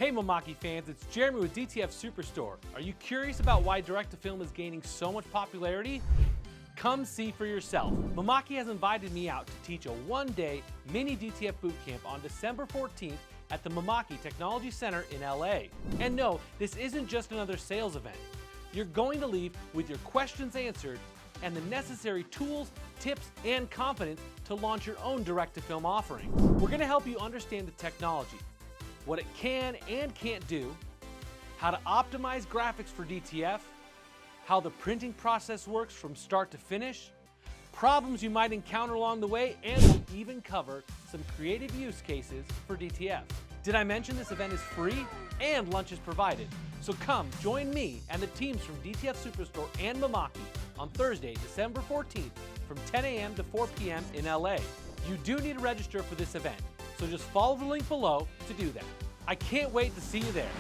Hey Mimaki fans, it's Jeremy with DTF Superstore. Are you curious about why direct-to-film is gaining so much popularity? Come see for yourself. Mimaki has invited me out to teach a one-day mini DTF Boot Camp on December 14th at the Mimaki Technology Center in LA. And no, this isn't just another sales event. You're going to leave with your questions answered and the necessary tools, tips, and confidence to launch your own direct-to-film offering. We're going to help you understand the technology, what it can and can't do, how to optimize graphics for DTF, how the printing process works from start to finish, problems you might encounter along the way, and we'll even cover some creative use cases for DTF. Did I mention this event is free and lunch is provided? So come join me and the teams from DTF Superstore and Mimaki on Thursday, December 14th from 10 a.m. to 4 p.m. in LA. You do need to register for this event, so just follow the link below to do that. I can't wait to see you there.